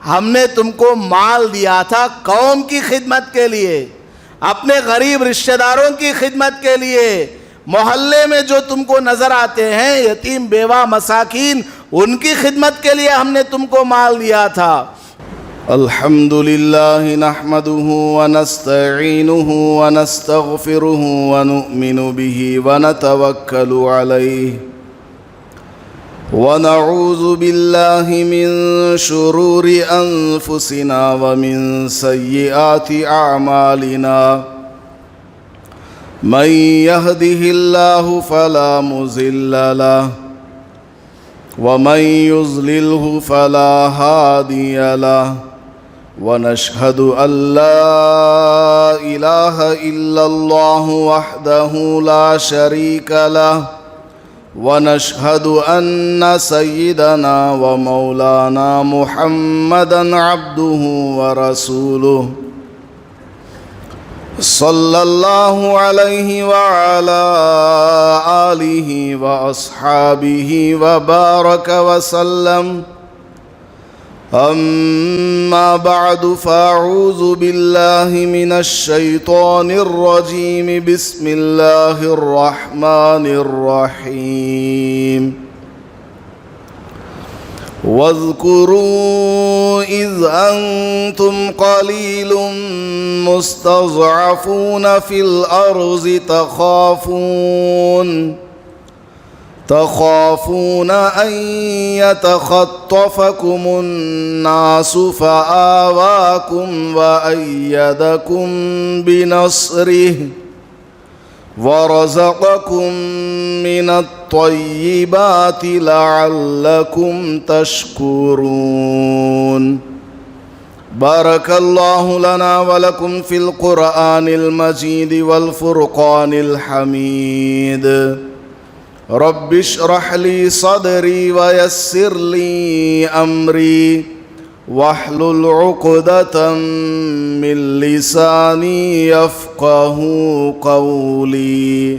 ہم نے تم کو مال دیا تھا قوم کی خدمت کے لیے، اپنے غریب رشتہ داروں کی خدمت کے لیے، محلے میں جو تم کو نظر آتے ہیں یتیم بیوہ مساکین، ان کی خدمت کے لیے ہم نے تم کو مال دیا تھا۔ الحمد للہ نحمده ونستعینه ونستغفره ونؤمن به ونتوکل علیہ ونعوذ باللہ من شرور انفسنا ومن سیئات اعمالنا من يهده الله فلا مضل له ومن يضلله فلا هادي له ونشهد أن لا إله إلا الله وحده لا شريك له ونشهد أن سيدنا ومولانا محمدا عبده ورسوله صلى الله عليه وعلى آله وأصحابه وبارك وسلم أما بعد فأعوذ بالله من الشيطان الرجيم بسم الله الرحمن الرحيم واذكروا إذ أنتم قليل مستضعفون في الأرض تخافون أن يتخطفكم الناس فآواكم وأيدكم بنصره ورزقكم من الطيبات لعلكم تشكرون بارك الله لنا ولكم في القرآن المجيد والفرقان الحميد رب اشرح لي صدري ويسر لي أمري واحلل عقدة من لساني يفقه قولي۔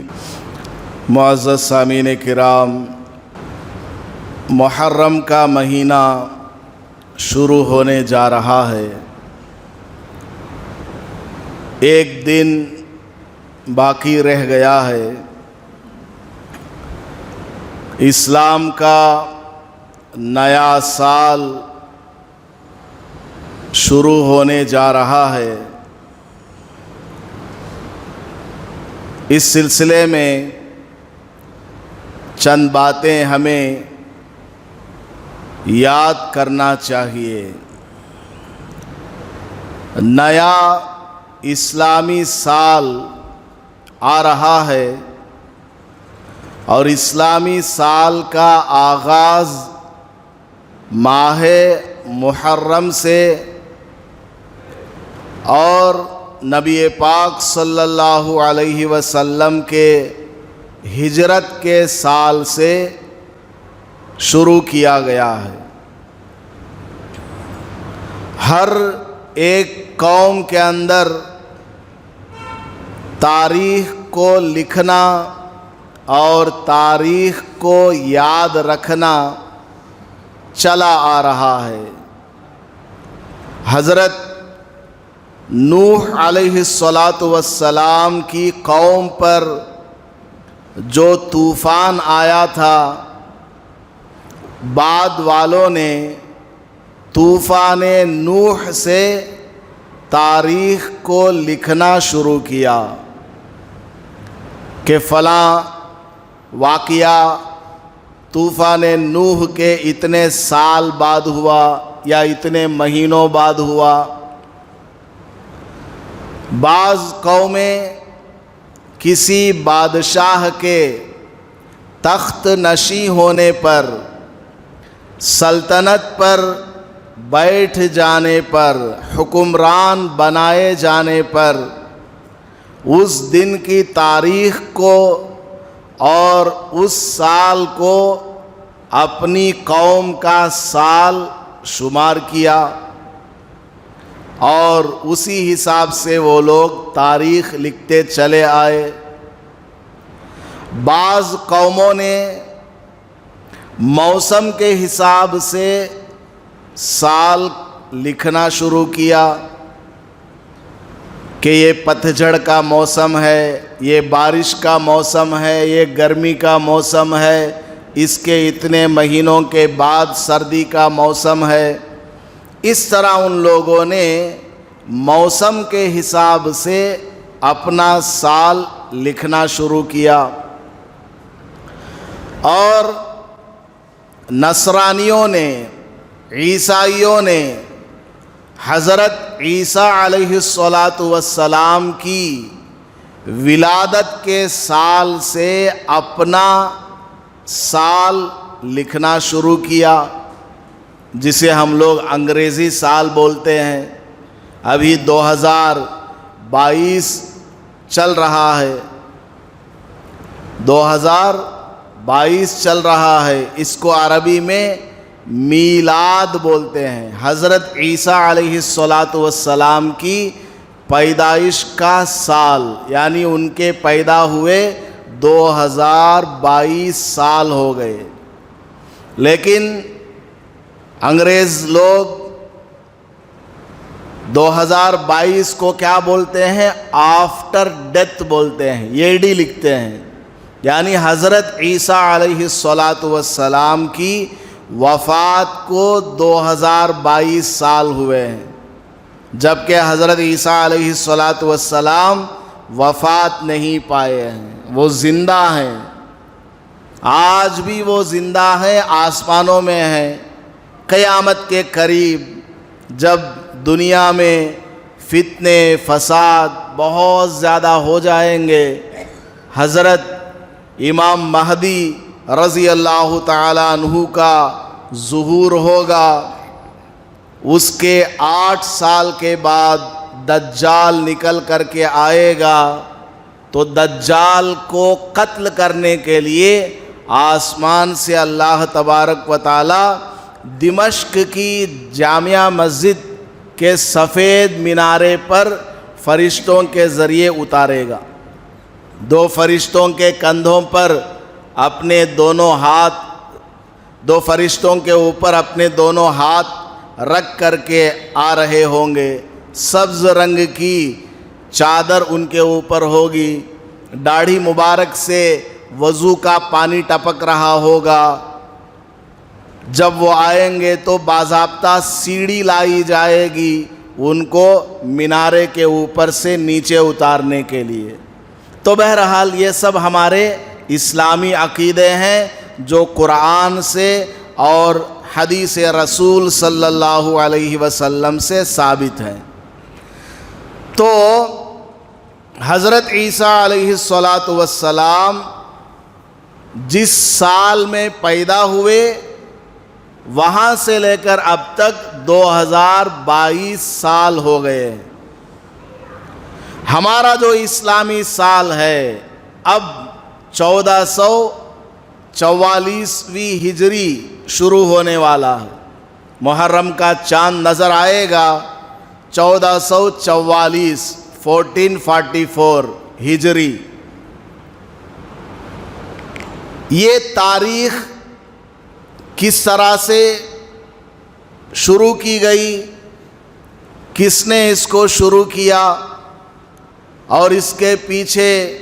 معزز سامعین کرام، محرم کا مہینہ شروع ہونے جا رہا ہے۔ ایک دن باقی رہ گیا ہے۔ اسلام کا نیا سال شروع ہونے جا رہا ہے۔ اس سلسلے میں چند باتیں ہمیں یاد کرنا چاہیے۔ نیا اسلامی سال آ رہا ہے اور اسلامی سال کا آغاز ماہ محرم سے اور نبی پاک صلی اللہ علیہ وسلم کے ہجرت کے سال سے شروع کیا گیا ہے۔ ہر ایک قوم کے اندر تاریخ کو لکھنا اور تاریخ کو یاد رکھنا چلا آ رہا ہے۔ حضرت نوح علیہ السلام کی قوم پر جو طوفان آیا تھا، بعد والوں نے طوفان نوح سے تاریخ کو لکھنا شروع کیا کہ فلاں واقعہ طوفان نوح کے اتنے سال بعد ہوا یا اتنے مہینوں بعد ہوا۔ بعض قومیں کسی بادشاہ کے تخت نشین ہونے پر، سلطنت پر بیٹھ جانے پر، حکمران بنائے جانے پر اس دن کی تاریخ کو اور اس سال کو اپنی قوم کا سال شمار کیا اور اسی حساب سے وہ لوگ تاریخ لکھتے چلے آئے۔ بعض قوموں نے موسم کے حساب سے سال لکھنا شروع کیا کہ یہ پتجھڑ کا موسم ہے، یہ بارش کا موسم ہے، یہ گرمی کا موسم ہے، اس کے اتنے مہینوں کے بعد سردی کا موسم ہے۔ اس طرح ان لوگوں نے موسم کے حساب سے اپنا سال لکھنا شروع کیا۔ اور نصرانیوں نے، عیسائیوں نے حضرت عیسیٰ علیہ السلام کی ولادت کے سال سے اپنا سال لکھنا شروع کیا، جسے ہم لوگ انگریزی سال بولتے ہیں۔ ابھی 2022 چل رہا ہے، 2022 چل رہا ہے، اس کو عربی میں میلاد بولتے ہیں۔ حضرت عیسیٰ علیہ السلام کی پیدائش کا سال، یعنی ان کے پیدا ہوئے 2022 سال ہو گئے۔ لیکن انگریز لوگ 2022 کو کیا بولتے ہیں؟ آفٹر ڈیتھ بولتے ہیں، AD لکھتے ہیں، یعنی حضرت عیسیٰ علیہ السلام کی وفات کو 2022 سال ہوئے ہیں، جبکہ حضرت عیسیٰ علیہ السلام وفات نہیں پائے ہیں، وہ زندہ ہیں، آج بھی وہ زندہ ہیں، آسمانوں میں ہیں۔ قیامت کے قریب جب دنیا میں فتنے فساد بہت زیادہ ہو جائیں گے، حضرت امام مہدی رضی اللہ تعالی عنہ کا ظہور ہوگا، اس کے 8 سال کے بعد دجال نکل کر کے آئے گا، تو دجال کو قتل کرنے کے لیے آسمان سے اللہ تبارک و تعالی دمشق کی جامع مسجد کے سفید مینارے پر فرشتوں کے ذریعے اتارے گا۔ 2 فرشتوں کے کندھوں پر اپنے دونوں ہاتھ، 2 فرشتوں کے اوپر اپنے دونوں ہاتھ رکھ کر کے آ رہے ہوں گے، سبز رنگ کی چادر ان کے اوپر ہوگی، داڑھی مبارک سے وضو کا پانی ٹپک رہا ہوگا۔ جب وہ آئیں گے تو باضابطہ سیڑھی لائی جائے گی ان کو مینارے کے اوپر سے نیچے اتارنے کے لیے۔ تو بہرحال یہ سب ہمارے اسلامی عقیدے ہیں جو قرآن سے اور حدیث رسول صلی اللہ علیہ وسلم سے ثابت ہیں۔ تو حضرت عیسیٰ علیہ السلام جس سال میں پیدا ہوئے، وہاں سے لے کر اب تک 2022 سال ہو گئے۔ ہمارا جو اسلامی سال ہے اب 1444ویں ہجری شروع ہونے والا ہے۔ محرم کا چاند نظر آئے گا 1444 1444 ہجری۔ یہ تاریخ کس طرح سے شروع کی گئی، کس نے اس کو شروع کیا، اور اس کے پیچھے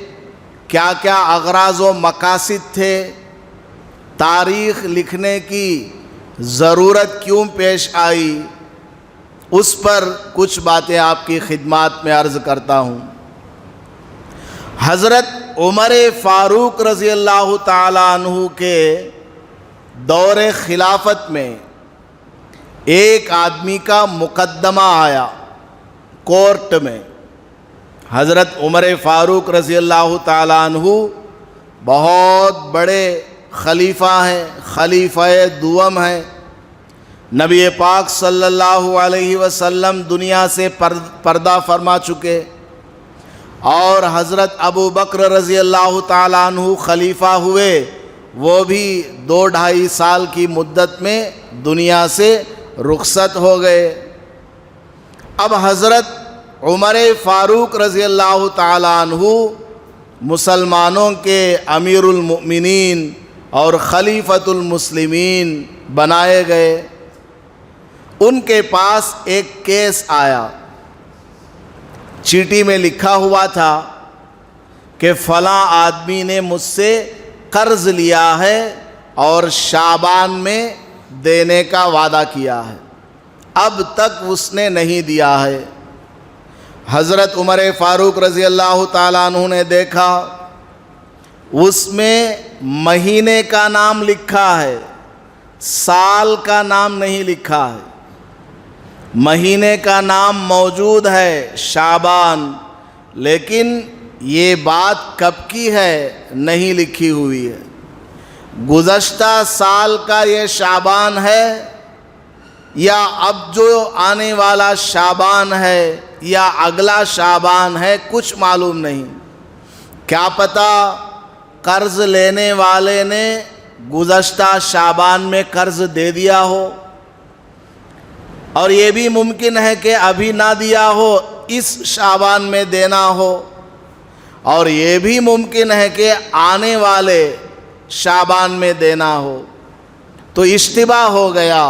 کیا کیا اغراض و مقاصد تھے، تاریخ لکھنے کی ضرورت کیوں پیش آئی، اس پر کچھ باتیں آپ کی خدمات میں عرض کرتا ہوں۔ حضرت عمر فاروق رضی اللہ تعالی عنہ کے دور خلافت میں ایک آدمی کا مقدمہ آیا کورٹ میں۔ حضرت عمر فاروق رضی اللہ تعالی عنہ بہت بڑے خلیفہ ہیں، خلیفہ دوم ہیں، نبی پاک صلی اللہ علیہ وسلم دنیا سے پردہ فرما چکے، اور حضرت ابو بکر رضی اللہ تعالی عنہ خلیفہ ہوئے، وہ بھی 2-2.5 سال کی مدت میں دنیا سے رخصت ہو گئے۔ اب حضرت عمر فاروق رضی اللہ تعالی عنہ مسلمانوں کے امیر المؤمنین اور خلیفۃ المسلمین بنائے گئے۔ ان کے پاس ایک کیس آیا، چیٹی میں لکھا ہوا تھا کہ فلاں آدمی نے مجھ سے قرض لیا ہے اور شعبان میں دینے کا وعدہ کیا ہے، اب تک اس نے نہیں دیا ہے۔ حضرت عمر فاروق رضی اللہ تعالیٰ عنہ نے دیکھا، اس میں مہینے کا نام لکھا ہے، سال کا نام نہیں لکھا ہے۔ مہینے کا نام موجود ہے شعبان، لیکن یہ بات کب کی ہے نہیں لکھی ہوئی ہے۔ گزشتہ سال کا یہ شعبان ہے یا اب جو آنے والا شعبان ہے یا اگلا شعبان ہے، کچھ معلوم نہیں۔ کیا پتہ قرض لینے والے نے گزشتہ شعبان میں قرض دے دیا ہو، اور یہ بھی ممکن ہے کہ ابھی نہ دیا ہو، اس شعبان میں دینا ہو، اور یہ بھی ممکن ہے کہ آنے والے شعبان میں دینا ہو۔ تو اشتباہ ہو گیا،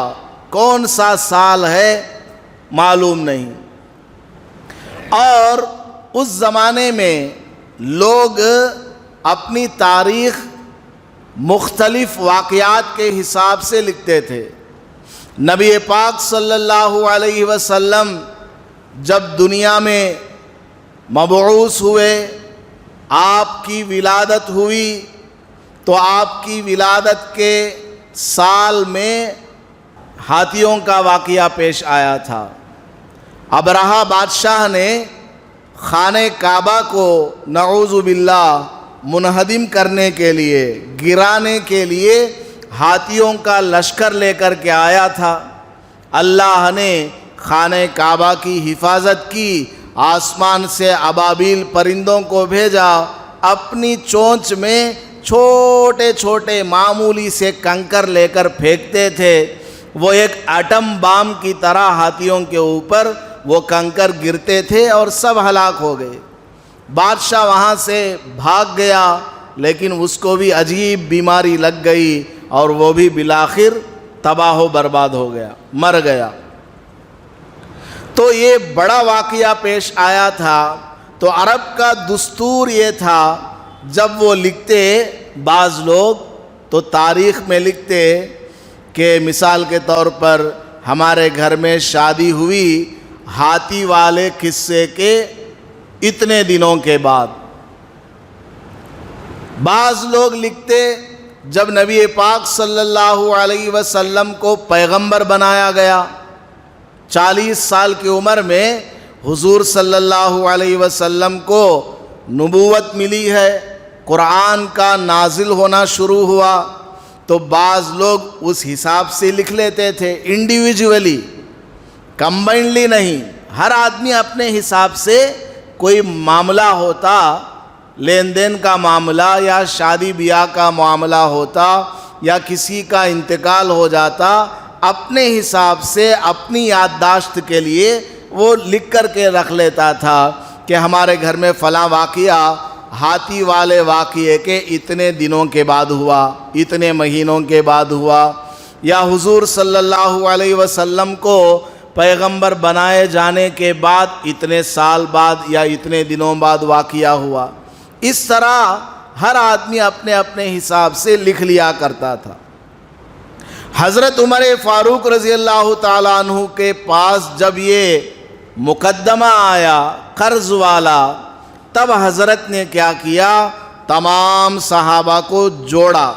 کون سا سال ہے معلوم نہیں۔ اور اس زمانے میں لوگ اپنی تاریخ مختلف واقعات کے حساب سے لکھتے تھے۔ نبی پاک صلی اللہ علیہ وسلم جب دنیا میں مبعوث ہوئے، آپ کی ولادت ہوئی، تو آپ کی ولادت کے سال میں ہاتھیوں کا واقعہ پیش آیا تھا۔ ابرہہ بادشاہ نے خانہ کعبہ کو نعوذ باللہ منہدم کرنے کے لیے، گرانے کے لیے ہاتھیوں کا لشکر لے کر کے آیا تھا۔ اللہ نے خانہ کعبہ کی حفاظت کی، آسمان سے ابابیل پرندوں کو بھیجا، اپنی چونچ میں چھوٹے چھوٹے معمولی سے کنکر لے کر پھینکتے تھے، وہ ایک ایٹم بام کی طرح ہاتھیوں کے اوپر وہ کنکر گرتے تھے اور سب ہلاک ہو گئے۔ بادشاہ وہاں سے بھاگ گیا، لیکن اس کو بھی عجیب بیماری لگ گئی اور وہ بھی بالآخر تباہ و برباد ہو گیا، مر گیا۔ تو یہ بڑا واقعہ پیش آیا تھا۔ تو عرب کا دستور یہ تھا، جب وہ لکھتے بعض لوگ تو تاریخ میں لکھتے کہ مثال کے طور پر ہمارے گھر میں شادی ہوئی ہاتھی والے قصے کے اتنے دنوں کے بعد۔ بعض لوگ لکھتے جب نبی پاک صلی اللہ علیہ وسلم کو پیغمبر بنایا گیا، 40 سال کی عمر میں حضور صلی اللہ علیہ وسلم کو نبوت ملی ہے، قرآن کا نازل ہونا شروع ہوا، تو بعض لوگ اس حساب سے لکھ لیتے تھے، انڈیویجولی، کمبائنڈلی نہیں، ہر آدمی اپنے حساب سے کوئی معاملہ ہوتا، لین دین کا معاملہ یا شادی بیاہ کا معاملہ ہوتا یا کسی کا انتقال ہو جاتا، اپنے حساب سے اپنی یادداشت کے لیے وہ لکھ کر کے رکھ لیتا تھا کہ ہمارے گھر میں فلاں واقعہ ہاتھی والے واقعے کے اتنے دنوں کے بعد ہوا، اتنے مہینوں کے بعد ہوا، یا حضور صلی اللہ علیہ وسلم کو پیغمبر بنائے جانے کے بعد اتنے سال بعد یا اتنے دنوں بعد واقعہ ہوا۔ اس طرح ہر آدمی اپنے اپنے حساب سے لکھ لیا کرتا تھا۔ حضرت عمر فاروق رضی اللہ تعالیٰ عنہ کے پاس جب یہ مقدمہ آیا قرض والا، تب حضرت نے کیا کیا، تمام صحابہ کو جوڑا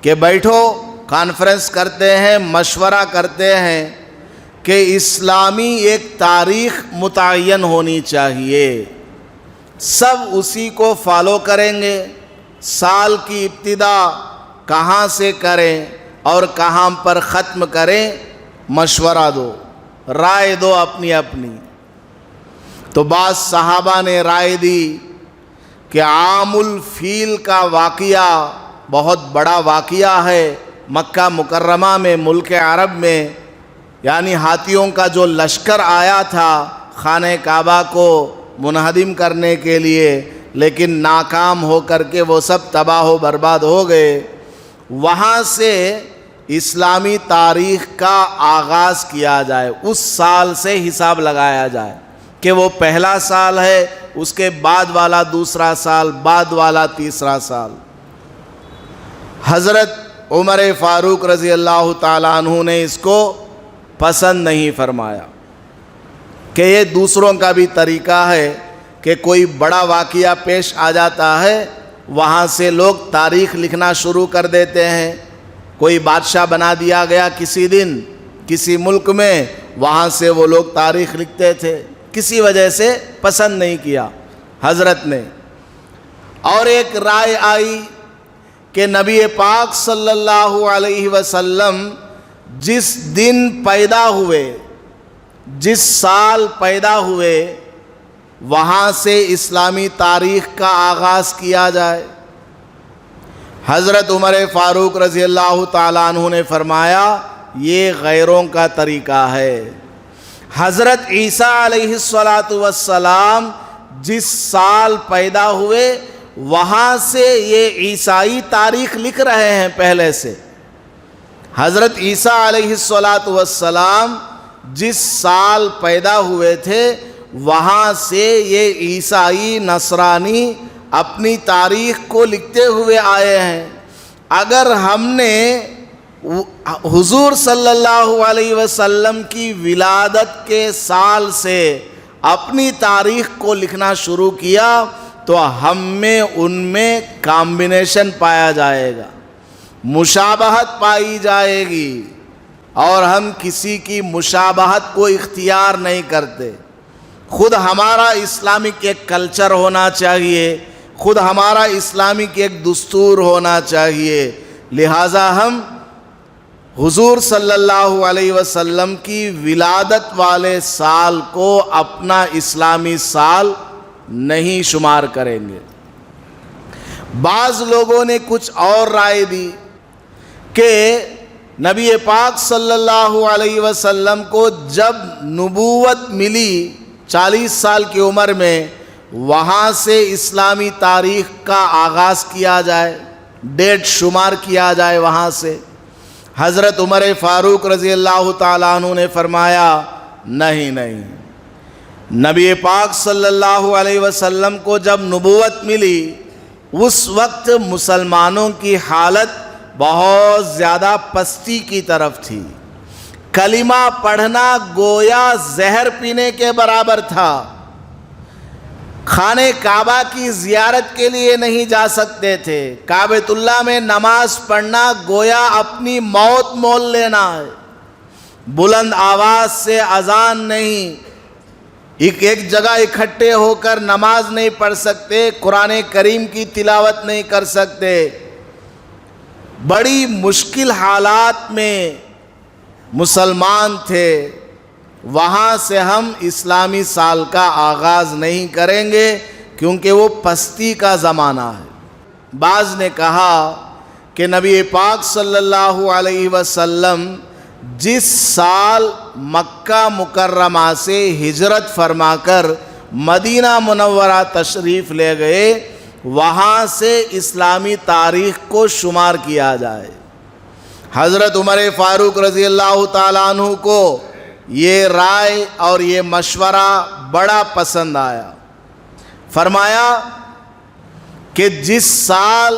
کہ بیٹھو، کانفرنس کرتے ہیں، مشورہ کرتے ہیں کہ اسلامی ایک تاریخ متعین ہونی چاہیے، سب اسی کو فالو کریں گے، سال کی ابتدا کہاں سے کریں اور کہاں پر ختم کریں، مشورہ دو، رائے دو اپنی اپنی۔ تو بعض صحابہ نے رائے دی کہ عام الفیل کا واقعہ بہت بڑا واقعہ ہے، مکہ مکرمہ میں، ملک عرب میں، یعنی ہاتھیوں کا جو لشکر آیا تھا خانہ کعبہ کو منہدم کرنے کے لیے، لیکن ناکام ہو کر کے وہ سب تباہ و برباد ہو گئے۔ وہاں سے اسلامی تاریخ کا آغاز کیا جائے، اس سال سے حساب لگایا جائے کہ وہ پہلا سال ہے، اس کے بعد والا دوسرا سال، بعد والا تیسرا سال۔ حضرت عمر فاروق رضی اللہ تعالیٰ عنہ نے اس کو پسند نہیں فرمایا کہ یہ دوسروں کا بھی طریقہ ہے کہ کوئی بڑا واقعہ پیش آ جاتا ہے، وہاں سے لوگ تاریخ لکھنا شروع کر دیتے ہیں۔ کوئی بادشاہ بنا دیا گیا کسی دن کسی ملک میں، وہاں سے وہ لوگ تاریخ لکھتے تھے، کسی وجہ سے پسند نہیں کیا حضرت نے۔ اور ایک رائے آئی کہ نبی پاک صلی اللہ علیہ وسلم جس دن پیدا ہوئے، جس سال پیدا ہوئے، وہاں سے اسلامی تاریخ کا آغاز کیا جائے۔ حضرت عمر فاروق رضی اللہ تعالیٰ عنہ نے فرمایا یہ غیروں کا طریقہ ہے۔ حضرت عیسیٰ علیہ السلام جس سال پیدا ہوئے، وہاں سے یہ عیسائی تاریخ لکھ رہے ہیں پہلے سے۔ حضرت عیسیٰ علیہ السلام جس سال پیدا ہوئے تھے، وہاں سے یہ عیسائی نصرانی اپنی تاریخ کو لکھتے ہوئے آئے ہیں۔ اگر ہم نے حضور صلی اللہ علیہ وسلم کی ولادت کے سال سے اپنی تاریخ کو لکھنا شروع کیا تو ہم میں ان میں کامبینیشن پایا جائے گا، مشابہت پائی جائے گی، اور ہم کسی کی مشابہت کو اختیار نہیں کرتے۔ خود ہمارا اسلامک ایک کلچر ہونا چاہیے، خود ہمارا اسلامک ایک دستور ہونا چاہیے، لہٰذا ہم حضور صلی اللہ علیہ وسلم کی ولادت والے سال کو اپنا اسلامی سال نہیں شمار کریں گے۔ بعض لوگوں نے کچھ اور رائے دی کہ نبی پاک صلی اللہ علیہ وسلم کو جب نبوت ملی 40 سال کی عمر میں، وہاں سے اسلامی تاریخ کا آغاز کیا جائے، ڈیٹ شمار کیا جائے وہاں سے۔ حضرت عمر فاروق رضی اللہ تعالیٰ عنہ نے فرمایا نہیں، نبی پاک صلی اللہ علیہ وسلم کو جب نبوت ملی، اس وقت مسلمانوں کی حالت بہت زیادہ پستی کی طرف تھی۔ کلمہ پڑھنا گویا زہر پینے کے برابر تھا۔ خانہ کعبہ کی زیارت کے لیے نہیں جا سکتے تھے۔ کعبۃ اللہ میں نماز پڑھنا گویا اپنی موت مول لینا ہے۔ بلند آواز سے اذان نہیں، ایک جگہ اکٹھے ہو کر نماز نہیں پڑھ سکتے، قرآن کریم کی تلاوت نہیں کر سکتے۔ بڑی مشکل حالات میں مسلمان تھے۔ وہاں سے ہم اسلامی سال کا آغاز نہیں کریں گے کیونکہ وہ پستی کا زمانہ ہے۔ بعض نے کہا کہ نبی پاک صلی اللہ علیہ وسلم جس سال مکہ مکرمہ سے ہجرت فرما کر مدینہ منورہ تشریف لے گئے، وہاں سے اسلامی تاریخ کو شمار کیا جائے۔ حضرت عمر فاروق رضی اللہ تعالیٰ عنہ کو یہ رائے اور یہ مشورہ بڑا پسند آیا۔ فرمایا کہ جس سال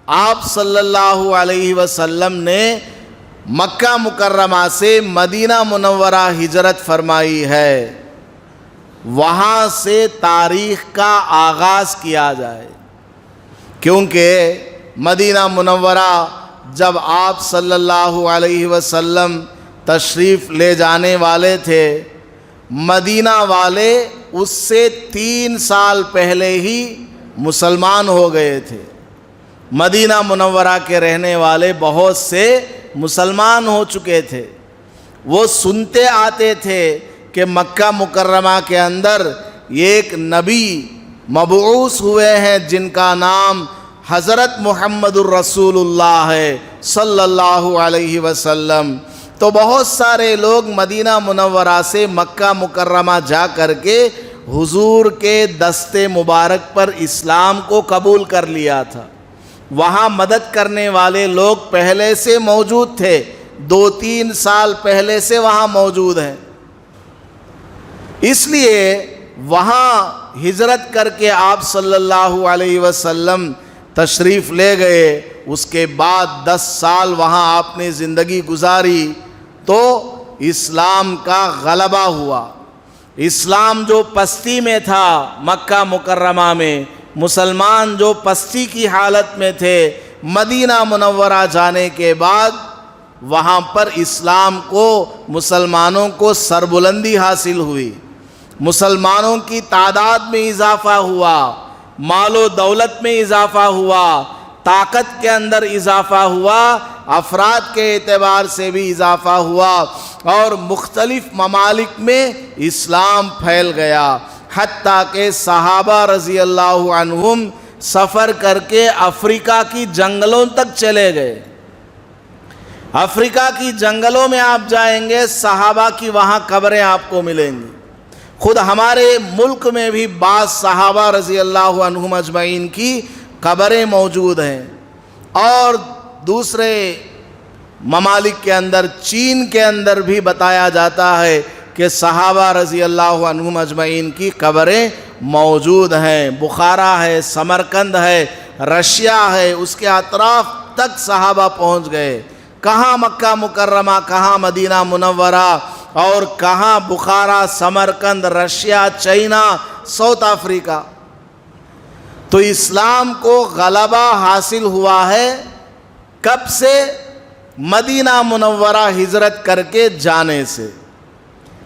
آپ صلی اللہ علیہ وسلم نے مکہ مکرمہ سے مدینہ منورہ ہجرت فرمائی ہے، وہاں سے تاریخ کا آغاز کیا جائے، کیونکہ مدینہ منورہ جب آپ صلی اللہ علیہ وسلم تشریف لے جانے والے تھے، مدینہ والے اس سے 3 سال پہلے ہی مسلمان ہو گئے تھے۔ مدینہ منورہ کے رہنے والے بہت سے مسلمان ہو چکے تھے۔ وہ سنتے آتے تھے کہ مکہ مکرمہ کے اندر ایک نبی مبعوث ہوئے ہیں جن کا نام حضرت محمد الرسول اللہ ہے صلی اللہ علیہ وسلم۔ تو بہت سارے لوگ مدینہ منورہ سے مکہ مکرمہ جا کر کے حضور کے دست مبارک پر اسلام کو قبول کر لیا تھا۔ وہاں مدد کرنے والے لوگ پہلے سے موجود تھے، 2-3 سال پہلے سے وہاں موجود ہیں، اس لیے وہاں ہجرت کر کے آپ صلی اللہ علیہ وسلم تشریف لے گئے۔ اس کے بعد 10 سال وہاں آپ نے زندگی گزاری تو اسلام کا غلبہ ہوا۔ اسلام جو پستی میں تھا مکہ مکرمہ میں، مسلمان جو پستی کی حالت میں تھے، مدینہ منورہ جانے کے بعد وہاں پر اسلام کو، مسلمانوں کو سربلندی حاصل ہوئی، مسلمانوں کی تعداد میں اضافہ ہوا، مال و دولت میں اضافہ ہوا، طاقت کے اندر اضافہ ہوا، افراد کے اعتبار سے بھی اضافہ ہوا، اور مختلف ممالک میں اسلام پھیل گیا، حتیٰ کہ صحابہ رضی اللہ عنہم سفر کر کے افریقہ کی جنگلوں تک چلے گئے۔ افریقہ کی جنگلوں میں آپ جائیں گے، صحابہ کی وہاں قبریں آپ کو ملیں گی۔ خود ہمارے ملک میں بھی بعض صحابہ رضی اللہ عنہم اجمعین کی قبریں موجود ہیں، اور دوسرے ممالک کے اندر، چین کے اندر بھی بتایا جاتا ہے کہ صحابہ رضی اللہ عنہم اجمعین کی قبریں موجود ہیں۔ بخارا ہے، سمرقند ہے، رشیا ہے، اس کے اطراف تک صحابہ پہنچ گئے۔ کہاں مکہ مکرمہ، کہاں مدینہ منورہ، اور کہاں Bukhara, Samarkand, Russia, China, South Africa. تو اسلام کو غلبہ حاصل ہوا ہے کب سے؟ مدینہ منورہ ہجرت کر کے جانے سے۔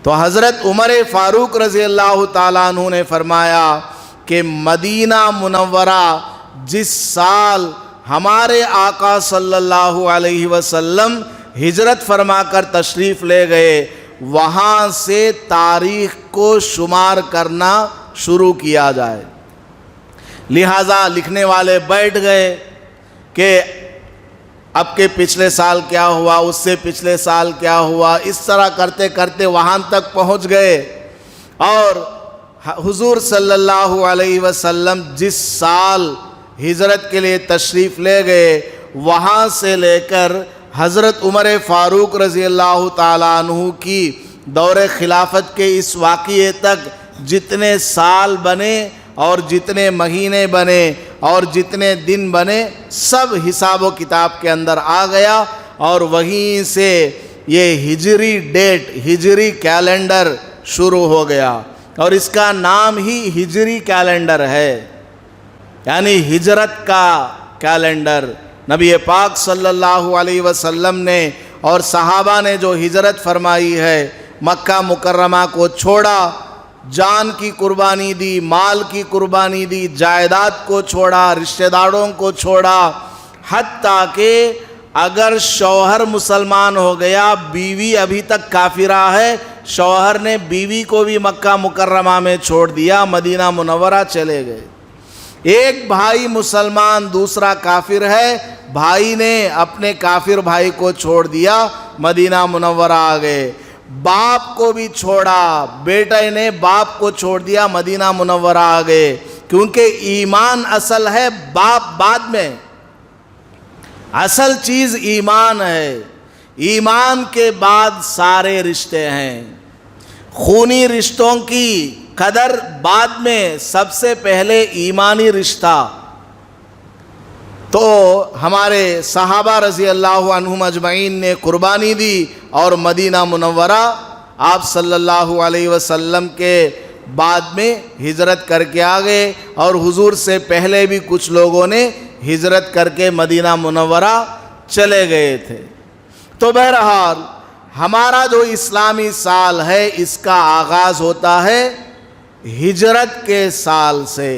تو حضرت عمر فاروق رضی اللہ تعالیٰ عنہ نے فرمایا کہ مدینہ منورہ جس سال ہمارے آقا صلی اللہ علیہ وسلم ہجرت فرما کر تشریف لے گئے، وہاں سے تاریخ کو شمار کرنا شروع کیا جائے۔ لہٰذا لکھنے والے بیٹھ گئے کہ اب کے پچھلے سال کیا ہوا، اس سے پچھلے سال کیا ہوا، اس طرح کرتے کرتے وہاں تک پہنچ گئے، اور حضور صلی اللہ علیہ وسلم جس سال ہجرت کے لیے تشریف لے گئے، وہاں سے لے کر حضرت عمر فاروق رضی اللہ تعالیٰ عنہ کی دور خلافت کے اس واقعے تک جتنے سال بنے اور جتنے مہینے بنے اور جتنے دن بنے، سب حساب و کتاب کے اندر آ گیا، اور وہیں سے یہ ہجری ڈیٹ، ہجری کیلنڈر شروع ہو گیا، اور اس کا نام ہی ہجری کیلنڈر ہے، یعنی ہجرت کا کیلنڈر۔ نبی پاک صلی اللہ علیہ وسلم نے اور صحابہ نے جو ہجرت فرمائی ہے، مکہ مکرمہ کو چھوڑا، جان کی قربانی دی، مال کی قربانی دی، جائیداد کو چھوڑا، رشتہ داروں کو چھوڑا، حتیٰ کہ اگر شوہر مسلمان ہو گیا، بیوی ابھی تک کافرہ ہے، شوہر نے بیوی کو بھی مکہ مکرمہ میں چھوڑ دیا، مدینہ منورہ چلے گئے۔ ایک بھائی مسلمان، دوسرا کافر ہے، بھائی نے اپنے کافر بھائی کو چھوڑ دیا، مدینہ منورہ آ گئے۔ باپ کو بھی چھوڑا، بیٹے نے باپ کو چھوڑ دیا، مدینہ منورہ آ گئے، کیونکہ ایمان اصل ہے، باپ بعد میں۔ اصل چیز ایمان ہے، ایمان کے بعد سارے رشتے ہیں۔ خونی رشتوں کی قدر بعد میں، سب سے پہلے ایمانی رشتہ۔ تو ہمارے صحابہ رضی اللہ عنہم اجمعین نے قربانی دی، اور مدینہ منورہ آپ صلی اللہ علیہ وسلم کے بعد میں ہجرت کر کے آ گئے، اور حضور سے پہلے بھی کچھ لوگوں نے ہجرت کر کے مدینہ منورہ چلے گئے تھے۔ تو بہرحال ہمارا جو اسلامی سال ہے، اس کا آغاز ہوتا ہے ہجرت کے سال سے۔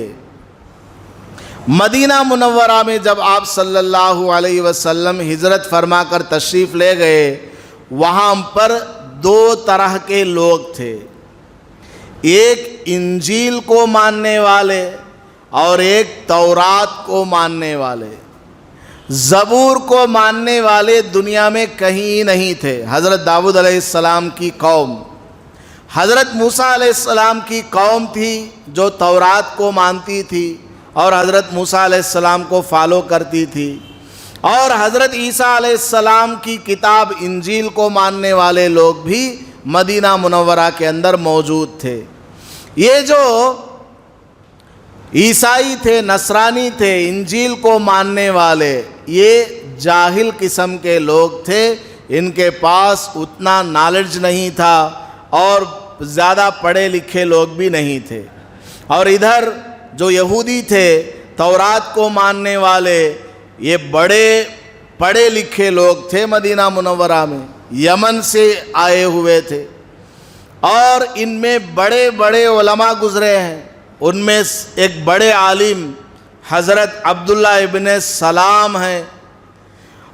مدینہ منورہ میں جب آپ صلی اللہ علیہ وسلم ہجرت فرما کر تشریف لے گئے، وہاں پر 2 طرح کے لوگ تھے، ایک انجیل کو ماننے والے اور ایک تورات کو ماننے والے۔ زبور کو ماننے والے دنیا میں کہیں نہیں تھے۔ حضرت داؤد علیہ السلام کی قوم، حضرت موسیٰ علیہ السلام کی قوم تھی جو تورات کو مانتی تھی، اور حضرت موسیٰ علیہ السلام کو فالو کرتی تھی، اور حضرت عیسیٰ علیہ السلام کی کتاب انجیل کو ماننے والے لوگ بھی مدینہ منورہ کے اندر موجود تھے۔ یہ جو عیسائی تھے، نصرانی تھے، انجیل کو ماننے والے، یہ جاہل قسم کے لوگ تھے، ان کے پاس اتنا نالج نہیں تھا اور زیادہ پڑھے لکھے لوگ بھی نہیں تھے۔ اور ادھر جو یہودی تھے، تورات کو ماننے والے، یہ بڑے پڑھے لکھے لوگ تھے، مدینہ منورہ میں یمن سے آئے ہوئے تھے، اور ان میں بڑے بڑے علماء گزرے ہیں۔ ان میں ایک بڑے عالم حضرت عبداللہ ابن سلام ہیں۔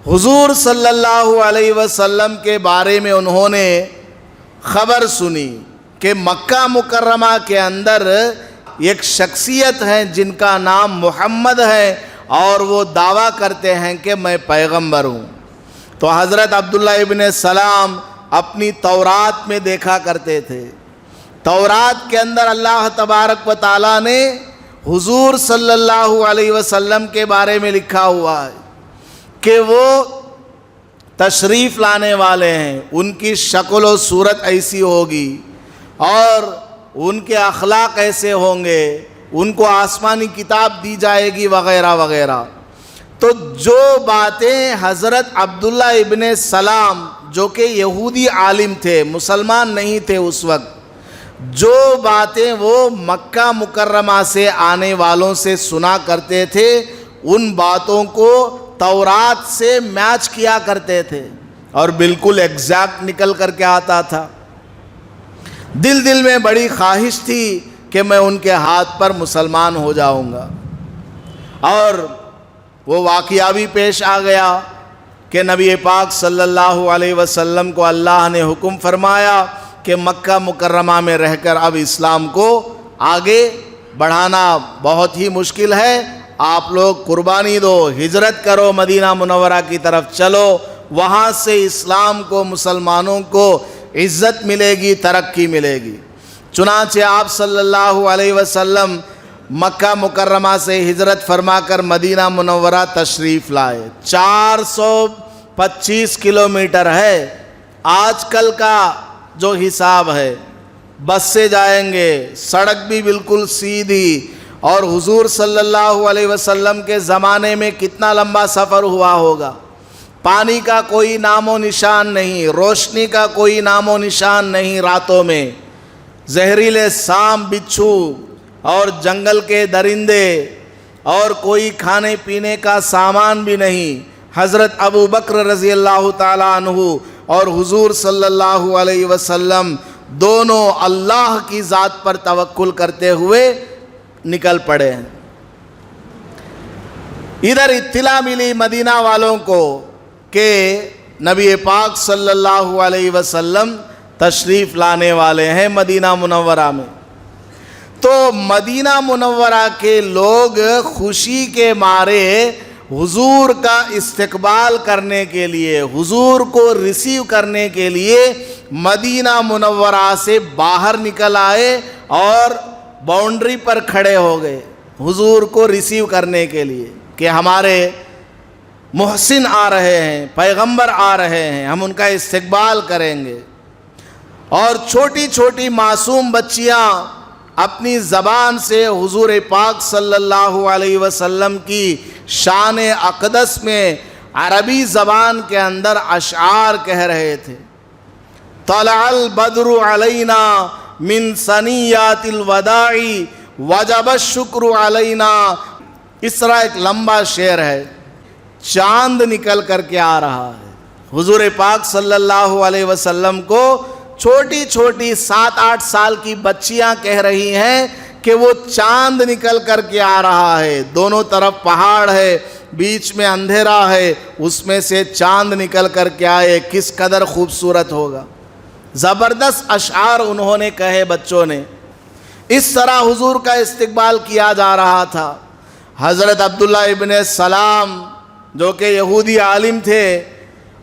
حضور صلی اللہ علیہ وسلم کے بارے میں انہوں نے خبر سنی کہ مکہ مکرمہ کے اندر ایک شخصیت ہے جن کا نام محمد ہے، اور وہ دعویٰ کرتے ہیں کہ میں پیغمبر ہوں۔ تو حضرت عبداللہ ابن سلام اپنی تورات میں دیکھا کرتے تھے، تورات کے اندر اللہ تبارک و تعالیٰ نے حضور صلی اللہ علیہ وسلم کے بارے میں لکھا ہوا ہے کہ وہ تشریف لانے والے ہیں، ان کی شکل و صورت ایسی ہوگی اور ان کے اخلاق ایسے ہوں گے، ان کو آسمانی کتاب دی جائے گی وغیرہ وغیرہ۔ تو جو باتیں حضرت عبداللہ ابن سلام، جو کہ یہودی عالم تھے، مسلمان نہیں تھے اس وقت، جو باتیں وہ مکہ مکرمہ سے آنے والوں سے سنا کرتے تھے، ان باتوں کو تورات سے میچ کیا کرتے تھے اور بالکل ایگزیکٹ نکل کر کے آتا تھا۔ دل میں بڑی خواہش تھی کہ میں ان کے ہاتھ پر مسلمان ہو جاؤں گا، اور وہ واقعہ بھی پیش آ گیا کہ نبی پاک صلی اللہ علیہ وسلم کو اللہ نے حکم فرمایا کہ مکہ مکرمہ میں رہ کر اب اسلام کو آگے بڑھانا بہت ہی مشکل ہے، آپ لوگ قربانی دو، ہجرت کرو، مدینہ منورہ کی طرف چلو، وہاں سے اسلام کو، مسلمانوں کو عزت ملے گی، ترقی ملے گی۔ چنانچہ آپ صلی اللہ علیہ وسلم مکہ مکرمہ سے ہجرت فرما کر مدینہ منورہ تشریف لائے۔ 425 کلومیٹر ہے آج کل کا جو حساب ہے، بس سے جائیں گے، سڑک بھی بالکل سیدھی، اور حضور صلی اللہ علیہ وسلم کے زمانے میں کتنا لمبا سفر ہوا ہوگا، پانی کا کوئی نام و نشان نہیں، روشنی کا کوئی نام و نشان نہیں، راتوں میں زہریلے سانپ، بچھو اور جنگل کے درندے، اور کوئی کھانے پینے کا سامان بھی نہیں۔ حضرت ابو بکر رضی اللہ تعالیٰ عنہ اور حضور صلی اللہ علیہ وسلم دونوں اللہ کی ذات پر توکل کرتے ہوئے نکل پڑے ہیں۔ ادھر اطلاع ملی مدینہ والوں کو کہ نبی پاک صلی اللہ علیہ وسلم تشریف لانے والے ہیں مدینہ منورہ میں۔ تو مدینہ منورہ کے لوگ خوشی کے مارے حضور کا استقبال کرنے کے لیے، حضور کو ریسیو کرنے کے لیے مدینہ منورہ سے باہر نکل آئے اور باؤنڈری پر کھڑے ہو گئے حضور کو ریسیو کرنے کے لیے کہ ہمارے محسن آ رہے ہیں، پیغمبر آ رہے ہیں، ہم ان کا استقبال کریں گے۔ اور چھوٹی چھوٹی معصوم بچیاں اپنی زبان سے حضور پاک صلی اللہ علیہ وسلم کی شان اقدس میں عربی زبان کے اندر اشعار کہہ رہے تھے۔ طلع البدر علینا من ثنیات الوداع وجب الشکر علینا، اس طرح ایک لمبا شعر ہے۔ چاند نکل کر کے آ رہا ہے، حضور پاک صلی اللہ علیہ وسلم کو چھوٹی چھوٹی 7-8 سال کی بچیاں کہہ رہی ہیں کہ وہ چاند نکل کر کے آ رہا ہے، دونوں طرف پہاڑ ہے، بیچ میں اندھیرا ہے، اس میں سے چاند نکل کر کے آئے، کس قدر خوبصورت ہوگا۔ زبردست اشعار انہوں نے کہے بچوں نے۔ اس طرح حضور کا استقبال کیا جا رہا تھا۔ حضرت عبداللہ ابن سلام جو کہ یہودی عالم تھے،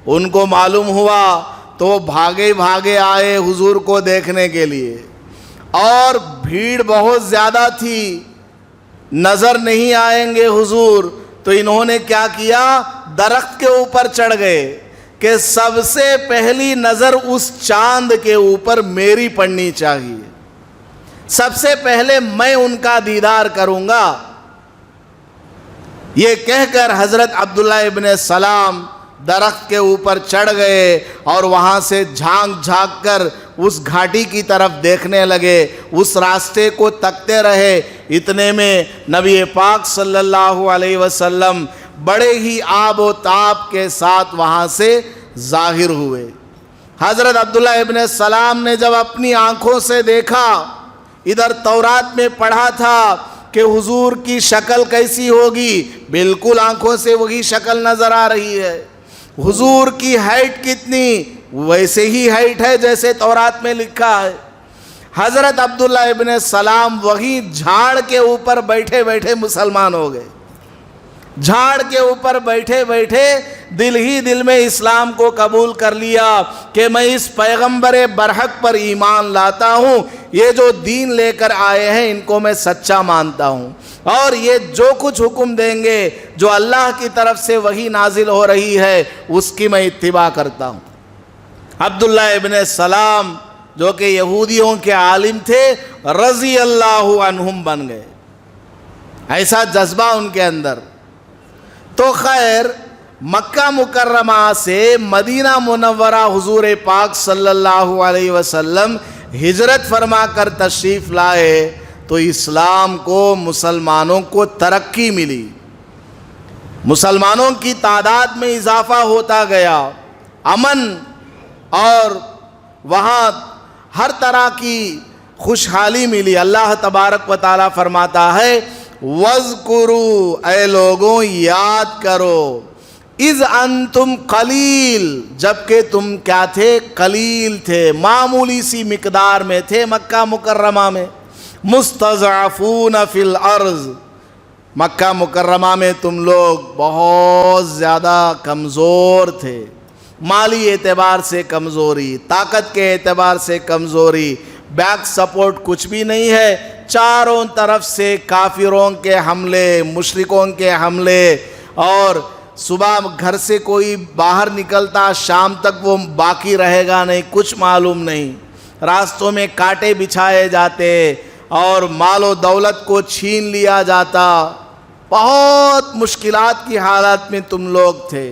ان کو معلوم ہوا تو وہ بھاگے بھاگے آئے حضور کو دیکھنے کے لیے، اور بھیڑ بہت زیادہ تھی، نظر نہیں آئیں گے حضور، تو انہوں نے کیا کیا؟ درخت کے اوپر چڑھ گئے کہ سب سے پہلی نظر اس چاند کے اوپر میری پڑنی چاہیے، سب سے پہلے میں ان کا دیدار کروں گا۔ یہ کہہ کر حضرت عبداللہ ابن سلام درخت کے اوپر چڑھ گئے اور وہاں سے جھانک جھانک کر اس گھاٹی کی طرف دیکھنے لگے، اس راستے کو تکتے رہے۔ اتنے میں نبی پاک صلی اللہ علیہ وسلم بڑے ہی آب و تاب کے ساتھ وہاں سے ظاہر ہوئے۔ حضرت عبداللہ ابن سلام نے جب اپنی آنکھوں سے دیکھا، ادھر تورات میں پڑھا تھا کہ حضور کی شکل کیسی ہوگی، بالکل آنکھوں سے وہی شکل نظر آ رہی ہے۔ حضور کی ہائٹ کتنی، ویسے ہی ہائٹ ہے جیسے تورات میں لکھا ہے۔ حضرت عبداللہ ابن سلام وہی جھاڑ کے اوپر بیٹھے بیٹھے مسلمان ہو گئے۔ جھاڑ کے اوپر بیٹھے بیٹھے دل ہی دل میں اسلام کو قبول کر لیا کہ میں اس پیغمبر برحق پر ایمان لاتا ہوں، یہ جو دین لے کر آئے ہیں ان کو میں سچا مانتا ہوں، اور یہ جو کچھ حکم دیں گے جو اللہ کی طرف سے وحی نازل ہو رہی ہے اس کی میں اتباع کرتا ہوں۔ عبداللہ ابن سلام جو کہ یہودیوں کے عالم تھے، رضی اللہ عنہم بن گئے، ایسا جذبہ ان کے اندر۔ تو خیر، مکہ مکرمہ سے مدینہ منورہ حضور پاک صلی اللہ علیہ وسلم ہجرت فرما کر تشریف لائے تو اسلام کو، مسلمانوں کو ترقی ملی، مسلمانوں کی تعداد میں اضافہ ہوتا گیا، امن اور وہاں ہر طرح کی خوشحالی ملی۔ اللہ تبارک و تعالیٰ فرماتا ہے وَاذْكُرُوا، اے لوگوں یاد کرو، اِذْ أَنْتُمْ قَلِيل، جبکہ تم کیا تھے؟ قلیل تھے، معمولی سی مقدار میں تھے مکہ مکرمہ میں۔ مُسْتَضْعَفُونَ فِي الْأَرْضِ، مکہ مکرمہ میں تم لوگ بہت زیادہ کمزور تھے، مالی اعتبار سے کمزوری، طاقت کے اعتبار سے کمزوری، بیک سپورٹ کچھ بھی نہیں ہے، چاروں طرف سے کافروں کے حملے، مشرکوں کے حملے، اور صبح گھر سے کوئی باہر نکلتا شام تک وہ باقی رہے گا نہیں، کچھ معلوم نہیں، راستوں میں کانٹے بچھائے جاتے اور مال و دولت کو چھین لیا جاتا، بہت مشکلات کی حالت میں تم لوگ تھے۔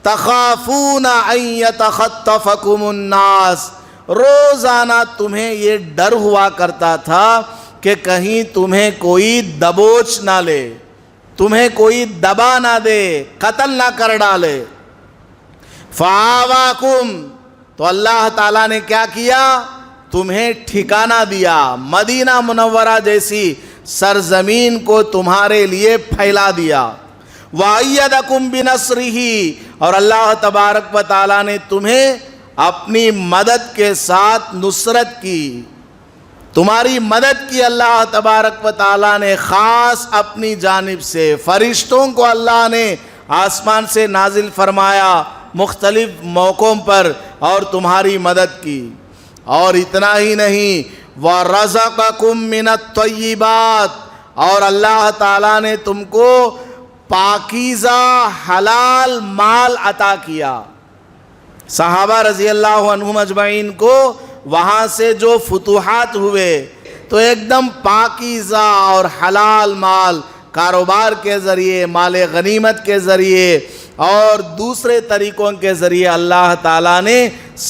تخافون ان یتخطفکم الناس، روزانہ تمہیں یہ ڈر ہوا کرتا تھا کہ کہیں تمہیں کوئی دبوچ نہ لے، تمہیں کوئی دبا نہ دے، قتل نہ کر ڈالے۔ فآواکم، تو اللہ تعالیٰ نے کیا کیا؟ تمہیں ٹھکانہ دیا، مدینہ منورہ جیسی سرزمین کو تمہارے لیے پھیلا دیا۔ وَأَيَّدَكُمْ بِنَصْرِهِ، اور اللہ تبارک و تعالیٰ نے تمہیں اپنی مدد کے ساتھ نصرت کی، تمہاری مدد کی اللہ تبارک و تعالیٰ نے خاص اپنی جانب سے، فرشتوں کو اللہ نے آسمان سے نازل فرمایا مختلف موقعوں پر اور تمہاری مدد کی۔ اور اتنا ہی نہیں، وَرَزَقَكُم مِّنَ الطَّيِّبَاتِ، اور اللہ تعالیٰ نے تم کو پاکیزہ حلال مال عطا کیا۔ صحابہ رضی اللہ عنہم اجمعین کو وہاں سے جو فتوحات ہوئے تو ایک دم پاکیزہ اور حلال مال کاروبار کے ذریعے، مال غنیمت کے ذریعے اور دوسرے طریقوں کے ذریعے اللہ تعالیٰ نے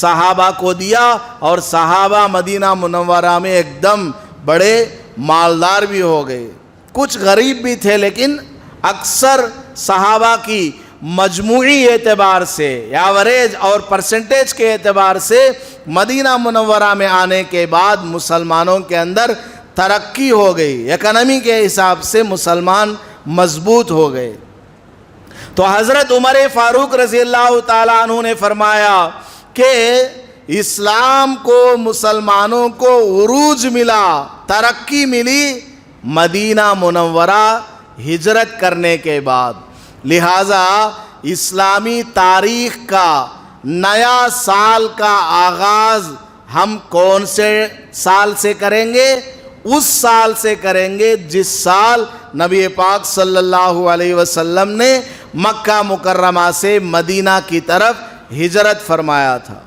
صحابہ کو دیا، اور صحابہ مدینہ منورہ میں ایک دم بڑے مالدار بھی ہو گئے۔ کچھ غریب بھی تھے، لیکن اکثر صحابہ کی مجموعی اعتبار سے، ایوریج اور پرسنٹیج کے اعتبار سے مدینہ منورہ میں آنے کے بعد مسلمانوں کے اندر ترقی ہو گئی، اکانومی کے حساب سے مسلمان مضبوط ہو گئے۔ تو حضرت عمر فاروق رضی اللہ تعالیٰ عنہ نے فرمایا کہ اسلام کو، مسلمانوں کو عروج ملا، ترقی ملی مدینہ منورہ ہجرت کرنے کے بعد۔ لہٰذا اسلامی تاریخ کا نیا سال کا آغاز ہم کون سے سال سے کریں گے؟ اس سال سے کریں گے جس سال نبی پاک صلی اللہ علیہ وسلم نے مکہ مکرمہ سے مدینہ کی طرف ہجرت فرمایا تھا۔